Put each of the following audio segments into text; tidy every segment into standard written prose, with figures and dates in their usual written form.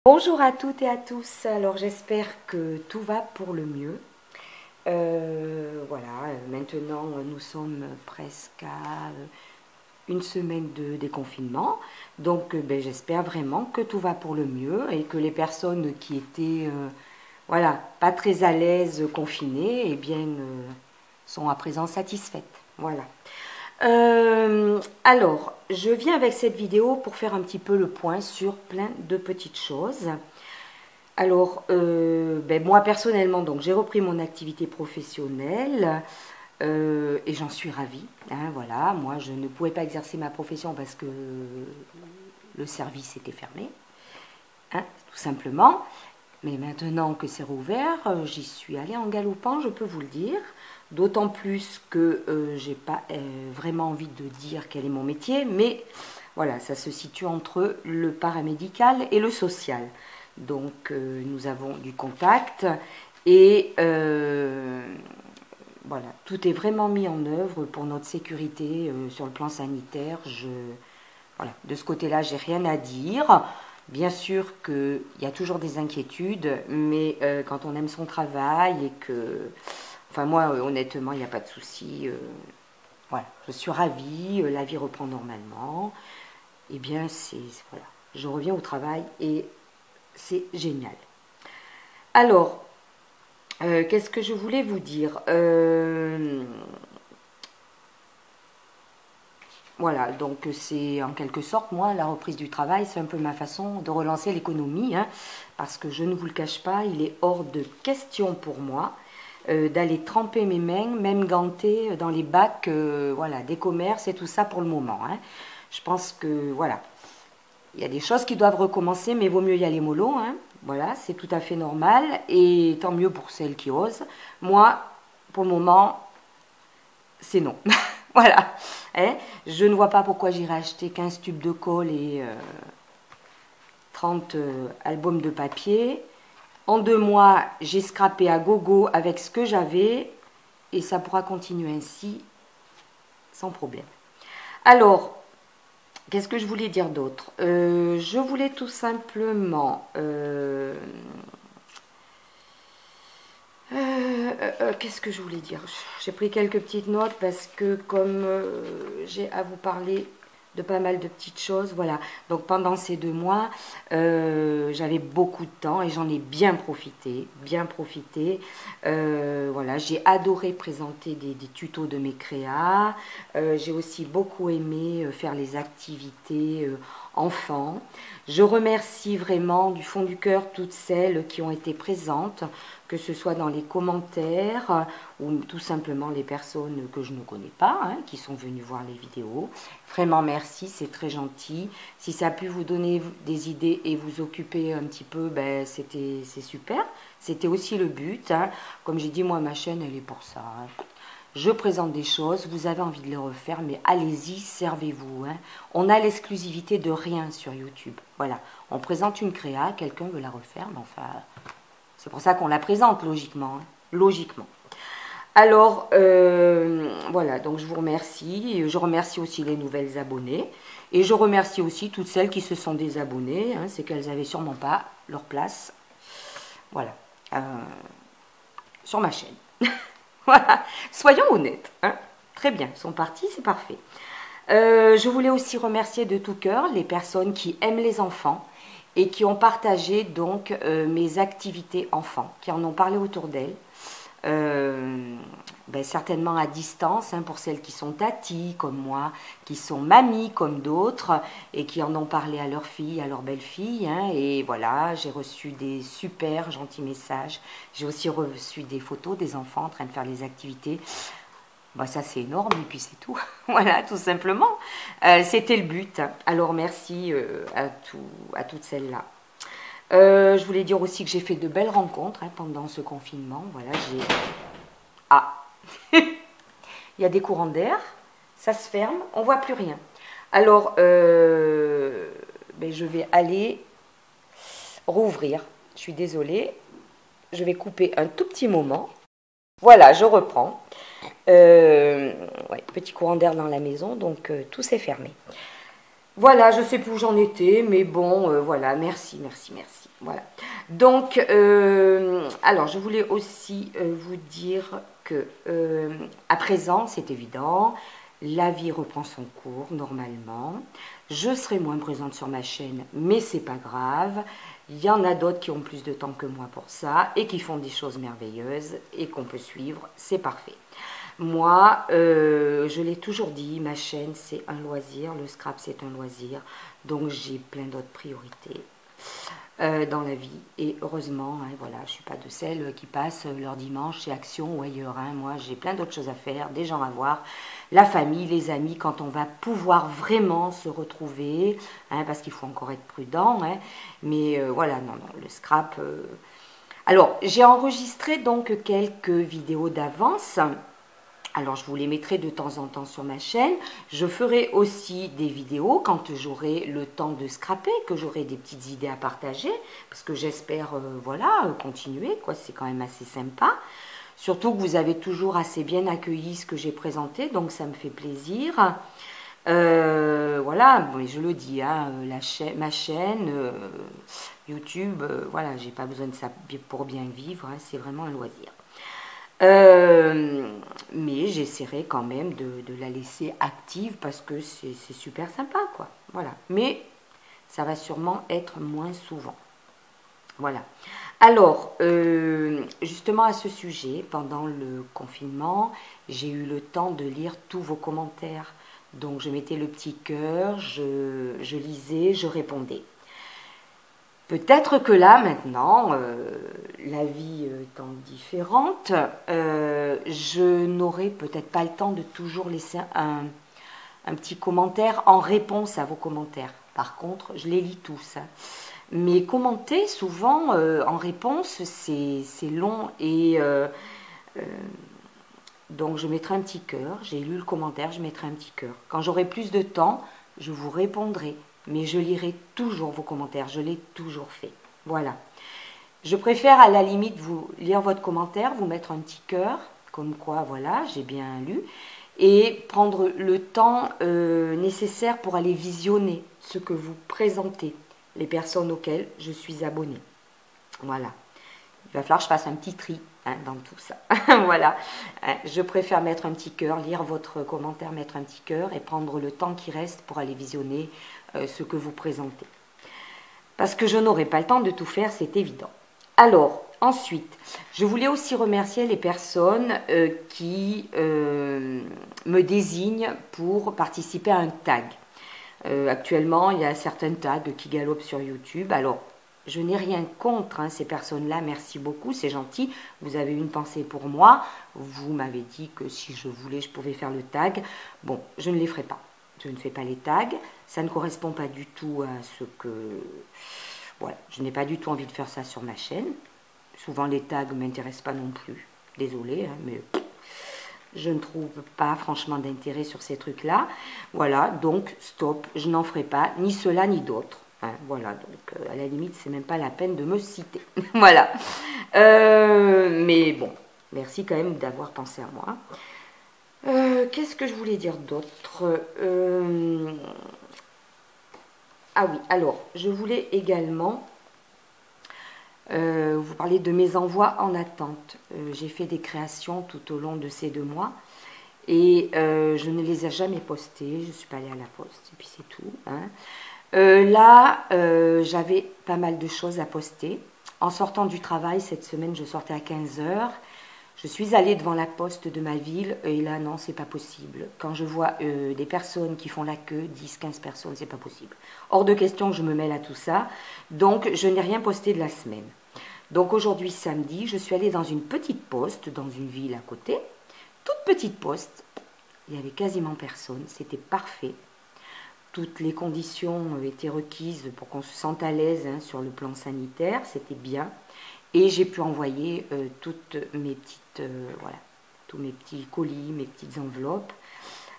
Bonjour à toutes et à tous, alors j'espère que tout va pour le mieux. Voilà, maintenant nous sommes presque à une semaine de déconfinement, donc j'espère vraiment que tout va pour le mieux et que les personnes qui étaient voilà, pas très à l'aise confinées, eh bien, sont à présent satisfaites. Voilà. Alors, je viens avec cette vidéo pour faire un petit peu le point sur plein de petites choses. Alors, moi personnellement, donc j'ai repris mon activité professionnelle et j'en suis ravie. Hein, voilà, moi je ne pouvais pas exercer ma profession parce que le service était fermé, hein, tout simplement. Mais maintenant que c'est rouvert, j'y suis allée en galopant, je peux vous le dire. D'autant plus que j'ai pas vraiment envie de dire quel est mon métier, mais voilà, ça se situe entre le paramédical et le social. Donc nous avons du contact et voilà, tout est vraiment mis en œuvre pour notre sécurité sur le plan sanitaire. Voilà, de ce côté-là, j'ai rien à dire. Bien sûr qu'il y a toujours des inquiétudes, mais quand on aime son travail et que, enfin moi honnêtement, il n'y a pas de souci. Voilà, je suis ravie, la vie reprend normalement. Eh bien, voilà, je reviens au travail et c'est génial. Alors, qu'est-ce que je voulais vous dire Voilà, donc c'est en quelque sorte, moi, la reprise du travail, c'est un peu ma façon de relancer l'économie, hein, parce que je ne vous le cache pas, il est hors de question pour moi d'aller tremper mes mains, même gantées, dans les bacs voilà, des commerces et tout ça pour le moment. Hein. Je pense que, voilà, il y a des choses qui doivent recommencer, mais il vaut mieux y aller mollo. Hein. Voilà, c'est tout à fait normal, et tant mieux pour celles qui osent. Moi, pour le moment, c'est non. Voilà. Hein, je ne vois pas pourquoi j'irai acheter 15 tubes de colle et 30 albums de papier. En 2 mois, j'ai scrappé à gogo avec ce que j'avais et ça pourra continuer ainsi sans problème. Alors, qu'est-ce que je voulais dire d'autre Je voulais tout simplement... qu'est-ce que je voulais dire? J'ai pris quelques petites notes parce que comme j'ai à vous parler de pas mal de petites choses, voilà. Donc pendant ces 2 mois, j'avais beaucoup de temps et j'en ai bien profité, bien profité. Voilà, j'ai adoré présenter des tutos de mes créas. J'ai aussi beaucoup aimé faire les activités enfants. Je remercie vraiment du fond du cœur toutes celles qui ont été présentes, que ce soit dans les commentaires ou tout simplement les personnes que je ne connais pas, hein, qui sont venues voir les vidéos. Vraiment merci, c'est très gentil. Si ça a pu vous donner des idées et vous occuper un petit peu, c'est super. C'était aussi le but. Hein. Comme j'ai dit, moi, ma chaîne, elle est pour ça. Hein. Je présente des choses, vous avez envie de les refaire, mais allez-y, servez-vous. Hein. On a l'exclusivité de rien sur YouTube. Voilà, on présente une créa, quelqu'un veut la refaire, mais enfin, c'est pour ça qu'on la présente logiquement. Hein. Logiquement. Alors, voilà, donc je vous remercie. Je remercie aussi les nouvelles abonnées. Et je remercie aussi toutes celles qui se sont désabonnées. Hein, c'est qu'elles n'avaient sûrement pas leur place. Voilà. Sur ma chaîne. Voilà. Soyons honnêtes. Hein. Très bien, sont partis, c'est parfait. Je voulais aussi remercier de tout cœur les personnes qui aiment les enfants et qui ont partagé donc mes activités enfants, qui en ont parlé autour d'elles. Certainement à distance, hein, pour celles qui sont tatis comme moi, qui sont mamies comme d'autres, et qui en ont parlé à leur fille, à leur belle-fille. Hein, et voilà, j'ai reçu des super gentils messages. J'ai aussi reçu des photos des enfants en train de faire les activités. Ça c'est énorme et puis c'est tout. Voilà, tout simplement. C'était le but. Alors merci à toutes celles-là. Je voulais dire aussi que j'ai fait de belles rencontres hein, pendant ce confinement. Voilà, j'ai... Ah il y a des courants d'air, ça se ferme, on voit plus rien. Alors, je vais aller rouvrir. Je suis désolée. Je vais couper un tout petit moment. Voilà, je reprends. Petit courant d'air dans la maison, donc tout s'est fermé. Voilà, je sais plus où j'en étais, mais bon, voilà, merci, merci, merci. Voilà. Donc, alors, je voulais aussi vous dire que, à présent, c'est évident, la vie reprend son cours normalement. Je serai moins présente sur ma chaîne, mais c'est pas grave. Il y en a d'autres qui ont plus de temps que moi pour ça et qui font des choses merveilleuses et qu'on peut suivre, c'est parfait. Moi, je l'ai toujours dit, ma chaîne c'est un loisir, le scrap c'est un loisir, donc j'ai plein d'autres priorités dans la vie. Et heureusement, hein, voilà, je ne suis pas de celles qui passent leur dimanche chez Action ou ailleurs. Hein. Moi, j'ai plein d'autres choses à faire, des gens à voir, la famille, les amis, quand on va pouvoir vraiment se retrouver, hein, parce qu'il faut encore être prudent. Hein. Mais voilà, non, non, le scrap... Alors, j'ai enregistré donc quelques vidéos d'avance. Alors, je vous les mettrai de temps en temps sur ma chaîne. Je ferai aussi des vidéos quand j'aurai le temps de scraper, que j'aurai des petites idées à partager, parce que j'espère, voilà, continuer, quoi. C'est quand même assez sympa. Surtout que vous avez toujours assez bien accueilli ce que j'ai présenté, donc ça me fait plaisir. Voilà, bon, je le dis, hein, ma chaîne, YouTube, voilà, j'ai pas besoin de ça pour bien vivre, hein, c'est vraiment un loisir. Mais j'essaierai quand même de la laisser active parce que c'est super sympa, quoi. Voilà. Mais ça va sûrement être moins souvent. Voilà. Alors, justement à ce sujet, pendant le confinement, j'ai eu le temps de lire tous vos commentaires. Donc, je mettais le petit cœur, je lisais, je répondais. Peut-être que là, maintenant, la vie étant différente, je n'aurai peut-être pas le temps de toujours laisser un petit commentaire en réponse à vos commentaires. Par contre, je les lis tous. Hein. Mais commenter, souvent, en réponse, c'est long et... donc, je mettrai un petit cœur. J'ai lu le commentaire, je mettrai un petit cœur. Quand j'aurai plus de temps, je vous répondrai. Mais je lirai toujours vos commentaires. Je l'ai toujours fait. Voilà. Je préfère à la limite vous lire votre commentaire, vous mettre un petit cœur, comme quoi, voilà, j'ai bien lu, et prendre le temps nécessaire pour aller visionner ce que vous présentez, les personnes auxquelles je suis abonnée. Voilà. Il va falloir que je fasse un petit tri hein, dans tout ça. Voilà. Je préfère mettre un petit cœur, lire votre commentaire, mettre un petit cœur et prendre le temps qui reste pour aller visionner ce que vous présentez. Parce que je n'aurai pas le temps de tout faire, c'est évident. Alors, ensuite, je voulais aussi remercier les personnes qui me désignent pour participer à un tag. Actuellement, il y a certains tags qui galopent sur YouTube. Alors, je n'ai rien contre hein, ces personnes-là, merci beaucoup, c'est gentil. Vous avez une pensée pour moi. Vous m'avez dit que si je voulais, je pouvais faire le tag. Bon, je ne les ferai pas. Je ne fais pas les tags. Ça ne correspond pas du tout à ce que... Voilà, je n'ai pas du tout envie de faire ça sur ma chaîne. Souvent, les tags ne m'intéressent pas non plus. Désolée, hein, mais je ne trouve pas franchement d'intérêt sur ces trucs-là. Voilà, donc stop, je n'en ferai pas, ni cela ni d'autres. Hein, voilà, donc à la limite, c'est même pas la peine de me citer. Voilà. Mais bon, merci quand même d'avoir pensé à moi. Qu'est-ce que je voulais dire d'autre Ah oui, alors, je voulais également vous parler de mes envois en attente. J'ai fait des créations tout au long de ces 2 mois et je ne les ai jamais postées. Je ne suis pas allée à la poste et puis c'est tout. Hein. Là, j'avais pas mal de choses à poster. En sortant du travail, cette semaine, je sortais à 15 h. Je suis allée devant la poste de ma ville et là, non, c'est pas possible. Quand je vois des personnes qui font la queue, 10, 15 personnes, c'est pas possible. Hors de question que je me mêle à tout ça. Donc, je n'ai rien posté de la semaine. Donc, aujourd'hui, samedi, je suis allée dans une petite poste, dans une ville à côté. Toute petite poste. Il y avait quasiment personne. C'était parfait. Toutes les conditions étaient requises pour qu'on se sente à l'aise hein, sur le plan sanitaire. C'était bien. Et j'ai pu envoyer toutes mes petites, voilà, tous mes petits colis, mes petites enveloppes.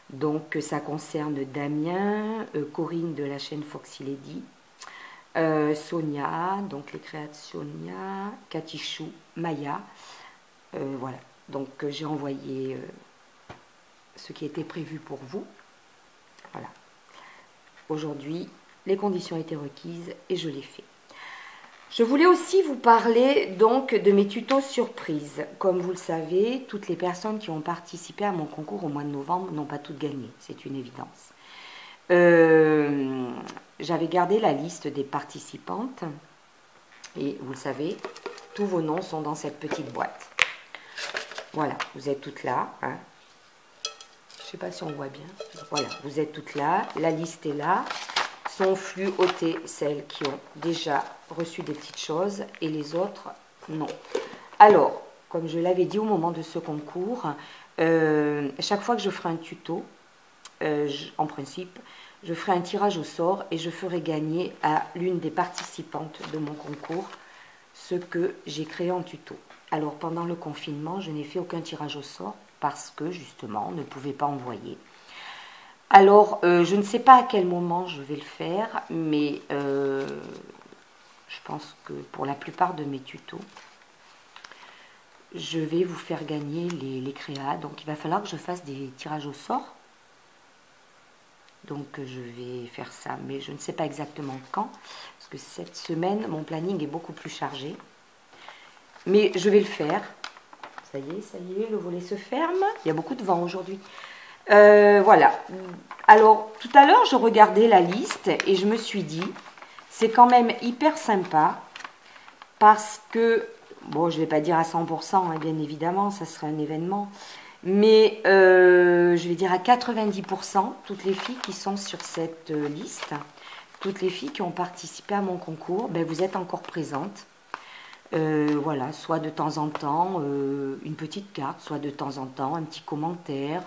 Donc ça concerne Damien, Corinne de la chaîne Foxy Lady, Sonia, donc les créations Sonia, Katichou, Maya. Voilà, donc j'ai envoyé ce qui était prévu pour vous. Voilà. aujourd'hui, les conditions étaient requises et je l'ai fait. Je voulais aussi vous parler donc de mes tutos surprises. Comme vous le savez, toutes les personnes qui ont participé à mon concours au mois de novembre n'ont pas toutes gagné, c'est une évidence. J'avais gardé la liste des participantes et vous le savez, tous vos noms sont dans cette petite boîte. Voilà, vous êtes toutes là. Hein. Je ne sais pas si on voit bien. Voilà, vous êtes toutes là, la liste est là. Sont fluotées celles qui ont déjà reçu des petites choses et les autres non. Alors, comme je l'avais dit au moment de ce concours, chaque fois que je ferai un tuto, en principe, je ferai un tirage au sort et je ferai gagner à l'une des participantes de mon concours ce que j'ai créé en tuto. Alors, pendant le confinement, je n'ai fait aucun tirage au sort parce que, justement, on ne pouvait pas envoyer. Alors, je ne sais pas à quel moment je vais le faire, mais je pense que pour la plupart de mes tutos, je vais vous faire gagner les créas. Donc, il va falloir que je fasse des tirages au sort. Donc, je vais faire ça, mais je ne sais pas exactement quand, parce que cette semaine, mon planning est beaucoup plus chargé. Mais je vais le faire. Ça y est, le volet se ferme. Il y a beaucoup de vent aujourd'hui. Voilà. Alors, tout à l'heure, je regardais la liste et je me suis dit, c'est quand même hyper sympa parce que, bon, je ne vais pas dire à 100%, hein, bien évidemment, ça serait un événement, mais je vais dire à 90%, toutes les filles qui sont sur cette liste, toutes les filles qui ont participé à mon concours, ben, vous êtes encore présentes. Voilà, soit de temps en temps une petite carte, soit de temps en temps un petit commentaire,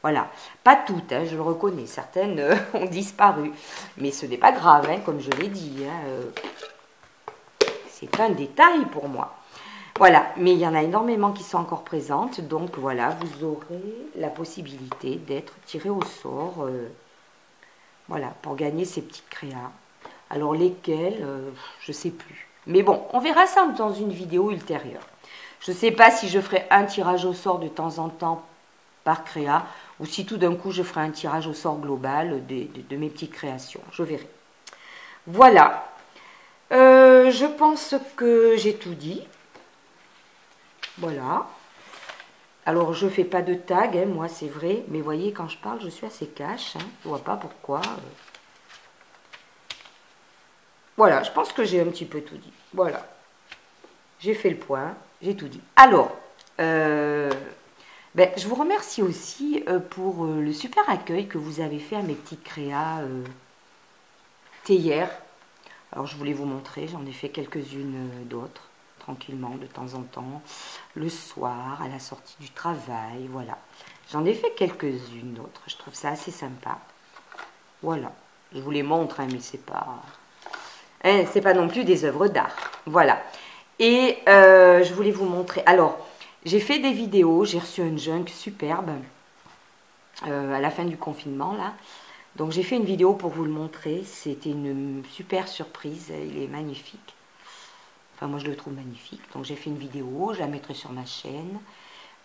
voilà. Pas toutes, hein, je le reconnais, certaines ont disparu, mais ce n'est pas grave, hein, comme je l'ai dit, hein, c'est un détail pour moi. Voilà, mais il y en a énormément qui sont encore présentes, donc voilà, vous aurez la possibilité d'être tiré au sort, voilà, pour gagner ces petites créas. Alors lesquelles, je ne sais plus. Mais bon, on verra ça dans une vidéo ultérieure. Je ne sais pas si je ferai un tirage au sort de temps en temps par créa, ou si tout d'un coup je ferai un tirage au sort global de mes petites créations. Je verrai. Voilà. Je pense que j'ai tout dit. Voilà. Alors, je ne fais pas de tag, hein, moi, c'est vrai. Mais vous voyez, quand je parle, je suis assez cash. Hein, je ne vois pas pourquoi. Voilà, je pense que j'ai un petit peu tout dit. Voilà. J'ai fait le point, j'ai tout dit. Alors, je vous remercie aussi pour le super accueil que vous avez fait à mes petites créas théières. Alors, je voulais vous montrer, j'en ai fait quelques-unes d'autres, tranquillement, de temps en temps, le soir, à la sortie du travail, voilà. J'en ai fait quelques-unes d'autres, je trouve ça assez sympa. Voilà, je vous les montre, hein, mais c'est pas non plus des œuvres d'art. Voilà. Et je voulais vous montrer. Alors, j'ai fait des vidéos. J'ai reçu un junk superbe à la fin du confinement, là. Donc, j'ai fait une vidéo pour vous le montrer. C'était une super surprise. Il est magnifique. Enfin, moi, je le trouve magnifique. Donc, j'ai fait une vidéo. Je la mettrai sur ma chaîne.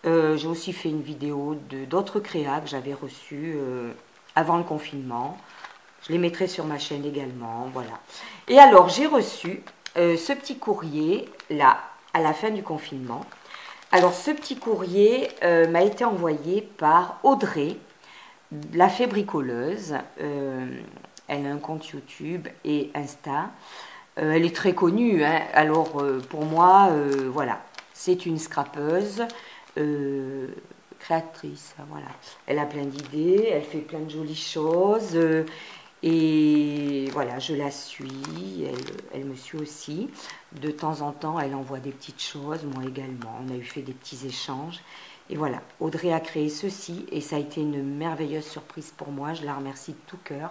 J'ai aussi fait une vidéo d'autres créas que j'avais reçues avant le confinement. Je les mettrai sur ma chaîne également, voilà. Et alors, j'ai reçu ce petit courrier, là, à la fin du confinement. Alors, ce petit courrier m'a été envoyé par Audrey, la fée bricoleuse. Elle a un compte YouTube et Insta. Elle est très connue, hein. Alors, pour moi, voilà, c'est une scrapeuse. Créatrice, voilà. Elle a plein d'idées, elle fait plein de jolies choses. Et voilà, je la suis, elle me suit aussi. De temps en temps, elle envoie des petites choses, moi également. On a eu fait des petits échanges. Et voilà, Audrey a créé ceci et ça a été une merveilleuse surprise pour moi. Je la remercie de tout cœur.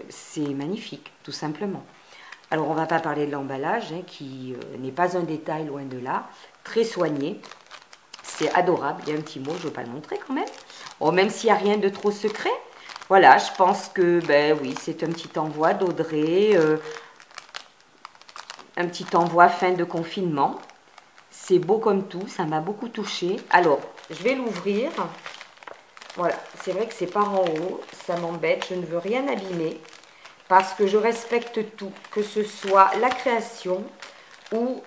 C'est magnifique, tout simplement. Alors, on ne va pas parler de l'emballage, hein, qui n'est pas un détail, loin de là. Très soigné. C'est adorable. Il y a un petit mot, je ne veux pas le montrer quand même. Oh, même s'il n'y a rien de trop secret. Voilà, je pense que, ben oui, c'est un petit envoi d'Audrey, un petit envoi fin de confinement. C'est beau comme tout, ça m'a beaucoup touchée. Alors, je vais l'ouvrir. Voilà, c'est vrai que c'est par en haut, ça m'embête, je ne veux rien abîmer parce que je respecte tout, que ce soit la création ou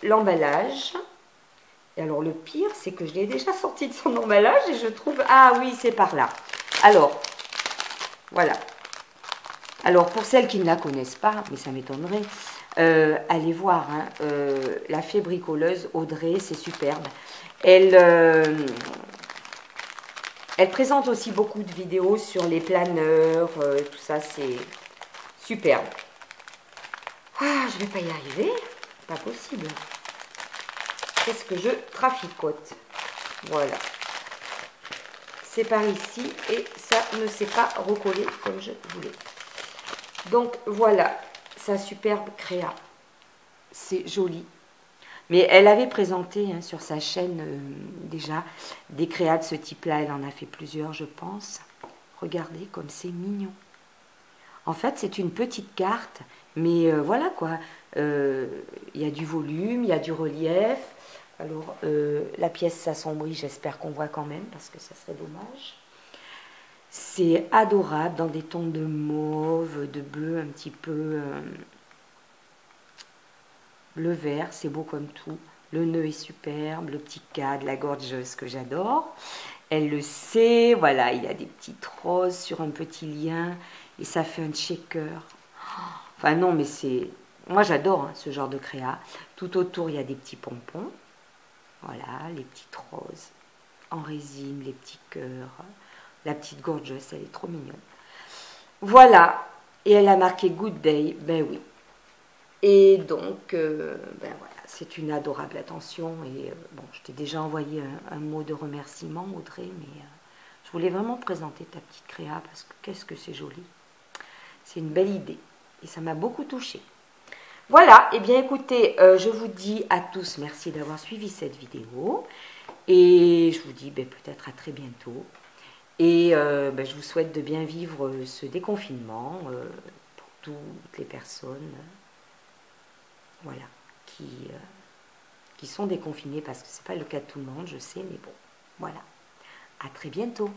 l'emballage. Et alors le pire, c'est que je l'ai déjà sorti de son emballage et je trouve... Ah oui, c'est par là. Alors, voilà. Alors pour celles qui ne la connaissent pas, mais ça m'étonnerait, allez voir, hein, la fée bricoleuse Audrey, c'est superbe. Elle présente aussi beaucoup de vidéos sur les planeurs, tout ça, c'est superbe. Ah, je vais pas y arriver, pas possible. Qu'est-ce que je traficote? Voilà. C'est par ici et ça ne s'est pas recollé comme je voulais. Donc voilà, sa superbe créa. C'est joli. Mais elle avait présenté hein, sur sa chaîne déjà des créas de ce type-là. Elle en a fait plusieurs, je pense. Regardez comme c'est mignon. En fait, c'est une petite carte, mais voilà quoi. Il y a du volume, il y a du relief. Alors, la pièce s'assombrit, j'espère qu'on voit quand même, parce que ça serait dommage. C'est adorable, dans des tons de mauve, de bleu un petit peu... bleu vert, c'est beau comme tout. Le nœud est superbe, le petit cadre, la gorgeuse que j'adore. Elle le sait, voilà, il y a des petites roses sur un petit lien et ça fait un shaker. Enfin non, mais c'est... Moi j'adore hein, ce genre de créa. Tout autour, il y a des petits pompons. Voilà, les petites roses en résine, les petits cœurs. La petite gorgeuse, elle est trop mignonne. Voilà, et elle a marqué Good Day, ben oui. Et donc, ben voilà, c'est une adorable attention. Et bon, je t'ai déjà envoyé un mot de remerciement, Audrey, mais je voulais vraiment présenter ta petite créa parce que qu'est-ce que c'est joli. C'est une belle idée et ça m'a beaucoup touchée. Voilà, et bien écoutez, je vous dis à tous merci d'avoir suivi cette vidéo. Et je vous dis ben, peut-être à très bientôt. Et ben, je vous souhaite de bien vivre ce déconfinement pour toutes les personnes. Voilà, qui sont déconfinés parce que ce n'est pas le cas de tout le monde, je sais, mais bon, voilà. À très bientôt.